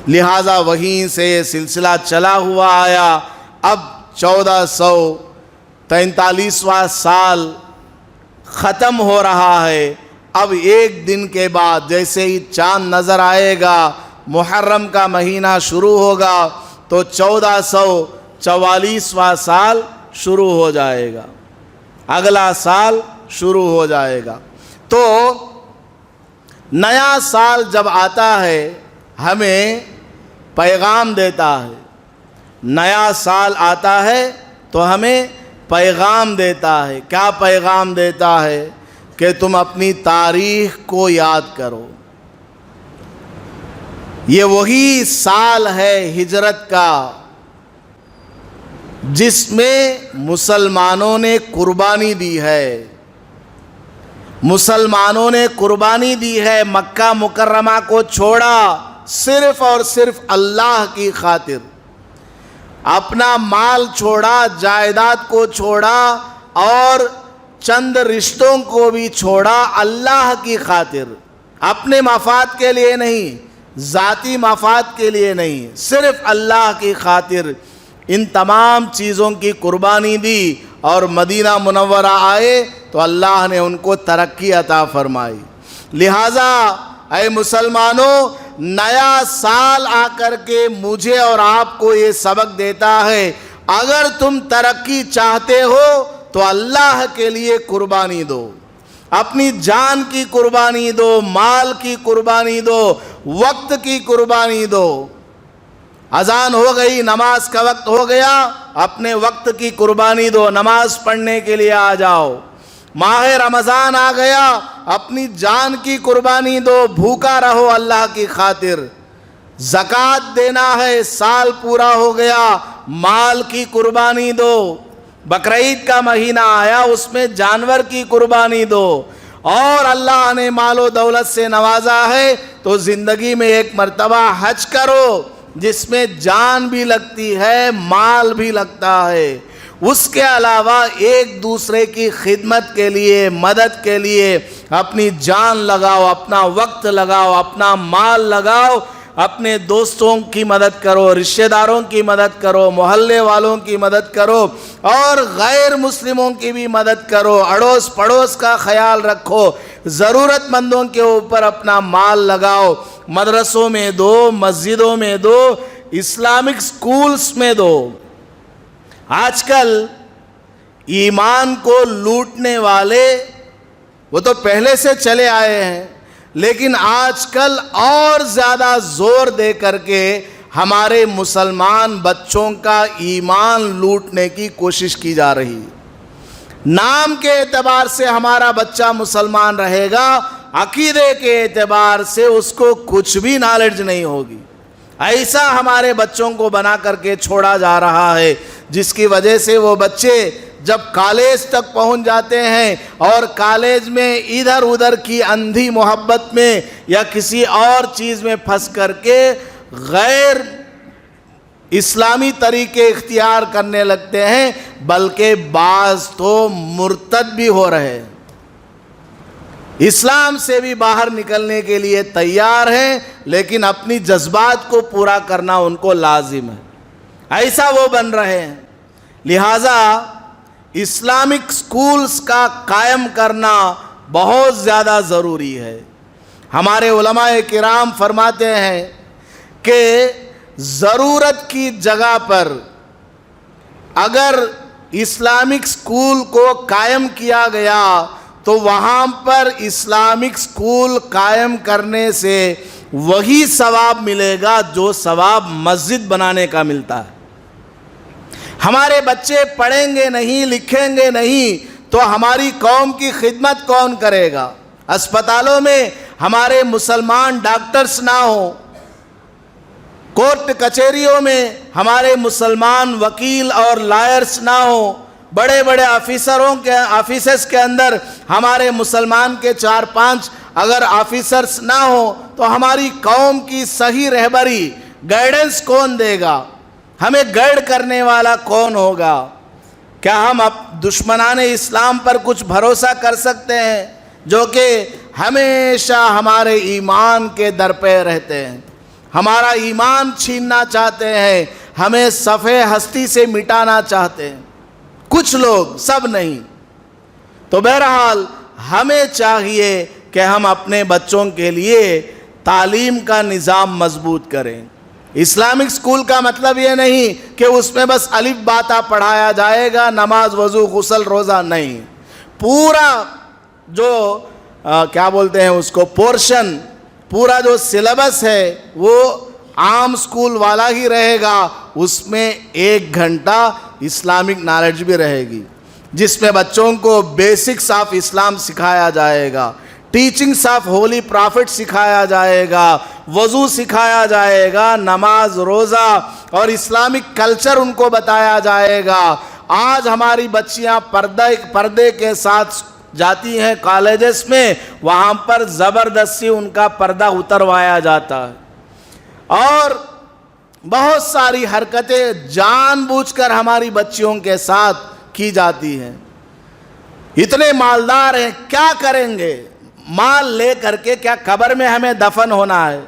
لہٰذا وہیں سے یہ سلسلہ چلا ہوا آیا۔ اب 1443واں سال ختم ہو رہا ہے۔ اب ایک دن کے بعد جیسے ہی چاند نظر آئے گا، محرم کا مہینہ شروع ہوگا، تو 1444واں سال شروع ہو جائے گا، اگلا سال شروع ہو جائے گا۔ تو نیا سال جب آتا ہے ہمیں پیغام دیتا ہے، نیا سال آتا ہے تو ہمیں پیغام دیتا ہے۔ کیا پیغام دیتا ہے؟ کہ تم اپنی تاریخ کو یاد کرو۔ یہ وہی سال ہے ہجرت کا جس میں مسلمانوں نے قربانی دی ہے، مسلمانوں نے قربانی دی ہے، مکہ مکرمہ کو چھوڑا صرف اور صرف اللہ کی خاطر، اپنا مال چھوڑا، جائیداد کو چھوڑا اور چند رشتوں کو بھی چھوڑا اللہ کی خاطر، اپنے مفاد کے لیے نہیں، ذاتی مفاد کے لیے نہیں، صرف اللہ کی خاطر ان تمام چیزوں کی قربانی دی اور مدینہ منورہ آئے تو اللہ نے ان کو ترقی عطا فرمائی۔ لہٰذا اے مسلمانوں، نیا سال آ کر کے مجھے اور آپ کو یہ سبق دیتا ہے، اگر تم ترقی چاہتے ہو تو اللہ کے لیے قربانی دو، اپنی جان کی قربانی دو، مال کی قربانی دو، وقت کی قربانی دو۔ اذان ہو گئی، نماز کا وقت ہو گیا، اپنے وقت کی قربانی دو، نماز پڑھنے کے لیے آ جاؤ۔ ماہ رمضان آ گیا، اپنی جان کی قربانی دو، بھوکا رہو اللہ کی خاطر۔ زکوٰۃ دینا ہے، سال پورا ہو گیا، مال کی قربانی دو۔ بقرعید کا مہینہ آیا، اس میں جانور کی قربانی دو۔ اور اللہ نے مال و دولت سے نوازا ہے تو زندگی میں ایک مرتبہ حج کرو، جس میں جان بھی لگتی ہے، مال بھی لگتا ہے۔ اس کے علاوہ ایک دوسرے کی خدمت کے لیے، مدد کے لیے اپنی جان لگاؤ، اپنا وقت لگاؤ، اپنا مال لگاؤ، اپنے دوستوں کی مدد کرو، رشتہ داروں کی مدد کرو، محلے والوں کی مدد کرو اور غیر مسلموں کی بھی مدد کرو، اڑوس پڑوس کا خیال رکھو، ضرورت مندوں کے اوپر اپنا مال لگاؤ، مدرسوں میں دو، مسجدوں میں دو، اسلامک سکولز میں دو۔ آج کل ایمان کو لوٹنے والے وہ تو پہلے سے چلے آئے ہیں، لیکن آج کل اور زیادہ زور دے کر کے ہمارے مسلمان بچوں کا ایمان لوٹنے کی کوشش کی جا رہی ہے۔ نام کے اعتبار سے ہمارا بچہ مسلمان رہے گا، عقیدے کے اعتبار سے اس کو کچھ بھی نالج نہیں ہوگی۔ ایسا ہمارے بچوں کو بنا کر کے چھوڑا جا رہا ہے، جس کی وجہ سے وہ بچے جب کالج تک پہنچ جاتے ہیں اور کالج میں ادھر ادھر کی اندھی محبت میں یا کسی اور چیز میں پھنس کر کے غیر اسلامی طریقے اختیار کرنے لگتے ہیں، بلکہ بعض تو مرتد بھی ہو رہے ہیں، اسلام سے بھی باہر نکلنے کے لیے تیار ہیں، لیکن اپنی جذبات کو پورا کرنا ان کو لازم ہے، ایسا وہ بن رہے ہیں۔ لہٰذا اسلامک سکولز کا قائم کرنا بہت زیادہ ضروری ہے۔ ہمارے علماء کرام فرماتے ہیں کہ ضرورت کی جگہ پر اگر اسلامک سکول کو قائم کیا گیا تو وہاں پر اسلامک سکول قائم کرنے سے وہی ثواب ملے گا جو ثواب مسجد بنانے کا ملتا ہے۔ ہمارے بچے پڑھیں گے نہیں، لکھیں گے نہیں تو ہماری قوم کی خدمت کون کرے گا؟ اسپتالوں میں ہمارے مسلمان ڈاکٹرز نہ ہوں، کورٹ کچہریوں میں ہمارے مسلمان وکیل اور لائرز نہ ہوں، بڑے بڑے آفیسرز کے اندر ہمارے مسلمان کے 4-5 اگر آفیسرز نہ ہوں تو ہماری قوم کی صحیح رہبری، گائیڈنس کون دے گا؟ ہمیں گائیڈ کرنے والا کون ہوگا؟ کیا ہم دشمنان اسلام پر کچھ بھروسہ کر سکتے ہیں جو کہ ہمیشہ ہمارے ایمان کے در پہ رہتے ہیں، ہمارا ایمان چھیننا چاہتے ہیں، ہمیں صفحے ہستی سے مٹانا چاہتے ہیں؟ کچھ لوگ، سب نہیں۔ تو بہرحال ہمیں چاہیے کہ ہم اپنے بچوں کے لیے تعلیم کا نظام مضبوط کریں۔ اسلامک اسکول کا مطلب یہ نہیں کہ اس میں بس الف باتا پڑھایا جائے گا، نماز وضو غسل روزہ نہیں، پورا جو کیا بولتے ہیں اس کو پورشن، پورا جو سلیبس ہے وہ عام اسکول والا ہی رہے گا، اس میں 1 گھنٹہ اسلامک نالج بھی رہے گی، جس میں بچوں کو بیسکس آف اسلام سکھایا جائے گا، ٹیچنگس آف ہولی پرافٹ سکھایا جائے گا، وضو سکھایا جائے گا، نماز روزہ اور اسلامک کلچر ان کو بتایا جائے گا۔ آج ہماری بچیاں پردے کے ساتھ جاتی ہیں کالجز میں، وہاں پر زبردستی ان کا پردہ اتروایا جاتا ہے، اور بہت ساری حرکتیں جان بوجھ کر ہماری بچیوں کے ساتھ کی جاتی ہیں۔ اتنے مالدار ہیں، کیا کریں گے؟ مال لے کر کے کیا قبر میں ہمیں دفن ہونا ہے؟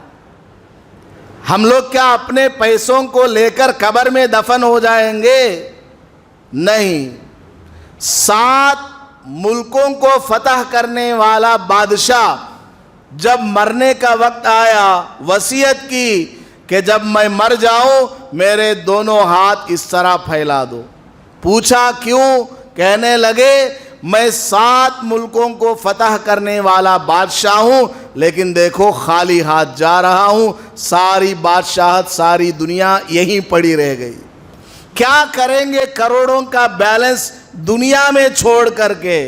ہم لوگ کیا اپنے پیسوں کو لے کر قبر میں دفن ہو جائیں گے؟ نہیں۔ 7 ملکوں کو فتح کرنے والا بادشاہ جب مرنے کا وقت آیا، وصیت کی کہ جب میں مر جاؤں میرے دونوں ہاتھ اس طرح پھیلا دو۔ پوچھا کیوں؟ کہنے لگے میں 7 ملکوں کو فتح کرنے والا بادشاہ ہوں، لیکن دیکھو خالی ہاتھ جا رہا ہوں، ساری بادشاہت ساری دنیا یہیں پڑی رہ گئی۔ کیا کریں گے کروڑوں کا بیلنس دنیا میں چھوڑ کر کے؟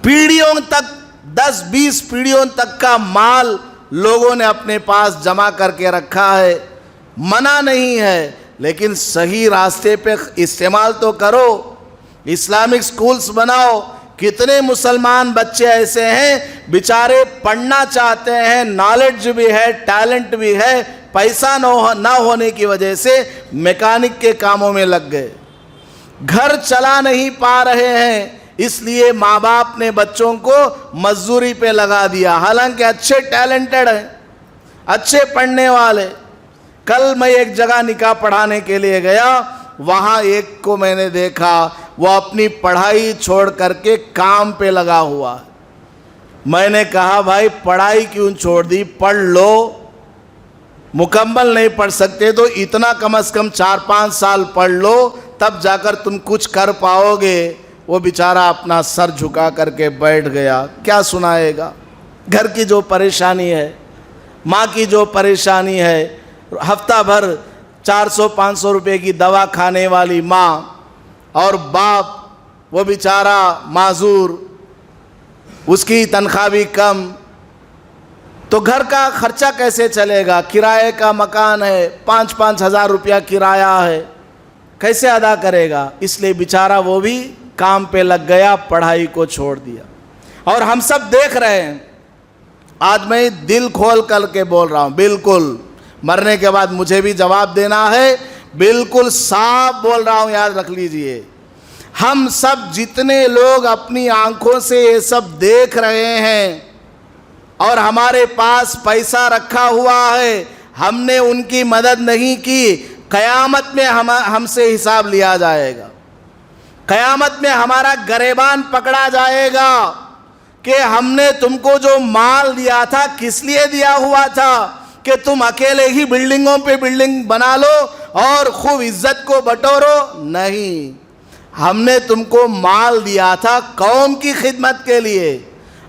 پیڑھیوں تک، 10-20 پیڑھیوں تک کا مال لوگوں نے اپنے پاس جمع کر کے رکھا ہے۔ منع نہیں ہے، لیکن صحیح راستے پہ استعمال تو کرو۔ اسلامک سکولز بناؤ۔ کتنے مسلمان بچے ایسے ہیں بیچارے پڑھنا چاہتے ہیں، نالج بھی ہے، ٹیلنٹ بھی ہے، پیسہ نہ ہونے کی وجہ سے میکینک کے کاموں میں لگ گئے، گھر چلا نہیں پا رہے ہیں، اس لیے ماں باپ نے بچوں کو مزدوری پہ لگا دیا، حالانکہ اچھے ٹیلنٹڈ ہیں، اچھے پڑھنے والے۔ کل میں ایک جگہ نکاح پڑھانے کے لیے گیا، وہاں ایک کو میں نے دیکھا وہ اپنی پڑھائی چھوڑ کر کے کام پہ لگا ہوا۔ میں نے کہا بھائی پڑھائی کیوں چھوڑ دی؟ پڑھ لو، مکمل نہیں پڑھ سکتے تو اتنا کم از کم 4-5 سال پڑھ لو، تب جا کر تم کچھ کر پاؤ گے۔ وہ بیچارہ اپنا سر جھکا کر کے بیٹھ گیا، کیا سنائے گا؟ گھر کی جو پریشانی ہے، ماں کی جو پریشانی ہے، ہفتہ بھر 400-500 روپے کی دوا کھانے والی ماں، اور باپ وہ بیچارہ معذور، اس کی تنخواہ بھی کم، تو گھر کا خرچہ کیسے چلے گا؟ کرائے کا مکان ہے، 5-5 ہزار روپیہ کرایہ ہے، کیسے ادا کرے گا؟ اس لیے بیچارہ وہ بھی کام پہ لگ گیا، پڑھائی کو چھوڑ دیا۔ اور ہم سب دیکھ رہے ہیں، آج میں دل کھول کر کے بول رہا ہوں، بالکل مرنے کے بعد مجھے بھی جواب دینا ہے، بالکل صاف بول رہا ہوں، یاد رکھ لیجئے۔ ہم سب جتنے لوگ اپنی آنکھوں سے یہ سب دیکھ رہے ہیں اور ہمارے پاس پیسہ رکھا ہوا ہے، ہم نے ان کی مدد نہیں کی، قیامت میں ہم سے حساب لیا جائے گا۔ قیامت میں ہمارا گریبان پکڑا جائے گا کہ ہم نے تم کو جو مال دیا تھا کس لیے دیا ہوا تھا کہ تم اکیلے ہی بلڈنگوں پہ بلڈنگ بنا لو اور خوب عزت کو بٹورو؟ نہیں، ہم نے تم کو مال دیا تھا قوم کی خدمت کے لیے،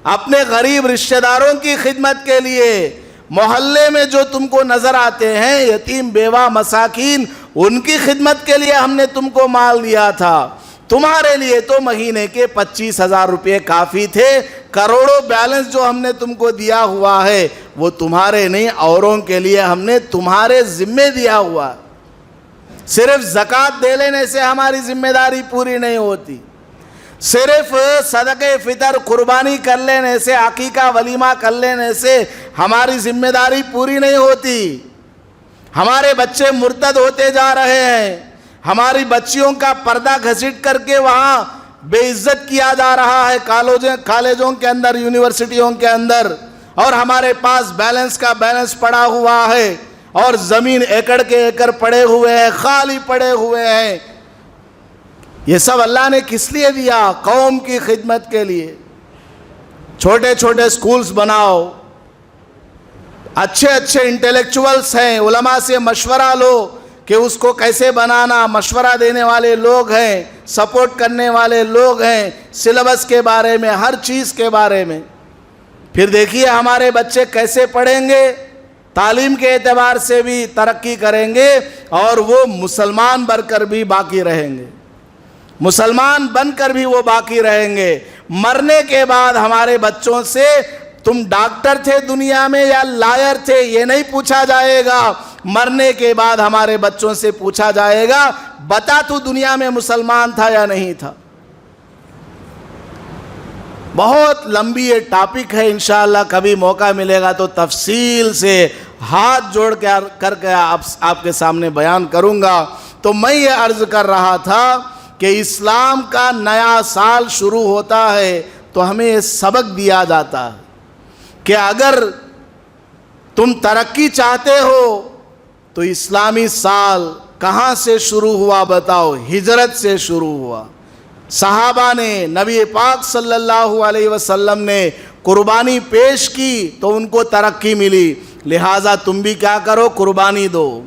اپنے غریب رشتہ داروں کی خدمت کے لیے، محلے میں جو تم کو نظر آتے ہیں یتیم بیوہ مساکین، ان کی خدمت کے لیے ہم نے تم کو مال دیا تھا۔ تمہارے لیے تو مہینے کے 25,000 روپے کافی تھے، کروڑوں بیلنس جو ہم نے تم کو دیا ہوا ہے وہ تمہارے نہیں، اوروں کے لیے ہم نے تمہارے ذمہ دیا ہوا۔ صرف زکوٰۃ دے لینے سے ہماری ذمہ داری پوری نہیں ہوتی، صرف صدقہ فطر قربانی کر لینے سے، عقیقہ ولیمہ کر لینے سے ہماری ذمہ داری پوری نہیں ہوتی۔ ہمارے بچے مرتد ہوتے جا رہے ہیں, ہماری بچیوں کا پردہ گھسیٹ کر کے وہاں بے عزت کیا جا رہا ہے کالجوں کے اندر, یونیورسٹیوں کے اندر, اور ہمارے پاس بیلنس کا بیلنس پڑا ہوا ہے اور زمین ایکڑ کے ایکڑ پڑے ہوئے ہیں, خالی پڑے ہوئے ہیں. یہ سب اللہ نے کس لیے دیا؟ قوم کی خدمت کے لیے. چھوٹے چھوٹے سکولز بناؤ, اچھے اچھے انٹلیکچوئلس ہیں, علماء سے مشورہ لو کہ اس کو کیسے بنانا, مشورہ دینے والے لوگ ہیں, سپورٹ کرنے والے لوگ ہیں, سلیبس کے بارے میں, ہر چیز کے بارے میں. پھر دیکھیے ہمارے بچے کیسے پڑھیں گے, تعلیم کے اعتبار سے بھی ترقی کریں گے اور وہ مسلمان بن کر بھی باقی رہیں گے, مسلمان بن کر بھی وہ باقی رہیں گے. مرنے کے بعد ہمارے بچوں سے تم ڈاکٹر تھے دنیا میں یا لائر تھے یہ نہیں پوچھا جائے گا. مرنے کے بعد ہمارے بچوں سے پوچھا جائے گا بتا تو دنیا میں مسلمان تھا یا نہیں تھا. بہت لمبی یہ ٹاپک ہے, انشاءاللہ کبھی موقع ملے گا تو تفصیل سے ہاتھ جوڑ کر کے آپ کے سامنے بیان کروں گا. تو میں یہ عرض کر رہا تھا کہ اسلام کا نیا سال شروع ہوتا ہے تو ہمیں یہ سبق دیا جاتا ہے کہ اگر تم ترقی چاہتے ہو تو اسلامی سال کہاں سے شروع ہوا بتاؤ؟ ہجرت سے شروع ہوا. صحابہ نے, نبی پاک صلی اللہ علیہ وسلم نے قربانی پیش کی تو ان کو ترقی ملی. لہٰذا تم بھی کیا کرو؟ قربانی دو.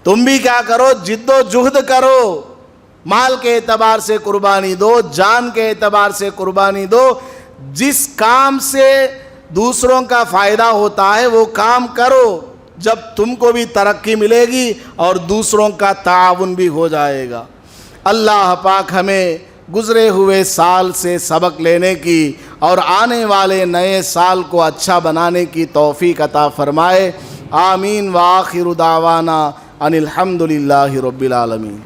تم بھی کیا کرو؟ جد و جہد کرو. مال کے اعتبار سے قربانی دو, جان کے اعتبار سے قربانی دو. جس کام سے دوسروں کا فائدہ ہوتا ہے وہ کام کرو, جب تم کو بھی ترقی ملے گی اور دوسروں کا تعاون بھی ہو جائے گا. اللہ پاک ہمیں گزرے ہوئے سال سے سبق لینے کی اور آنے والے نئے سال کو اچھا بنانے کی توفیق عطا فرمائے. آمین. وآخر دعوانا ان الحمد للہ رب العالمین.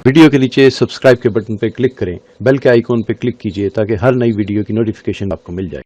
ویڈیو کے نیچے سبسکرائب کے بٹن پہ کلک کریں, بیل کے آئیکن پہ کلک کیجئے تاکہ ہر نئی ویڈیو کی نوٹیفیکیشن آپ کو مل جائے.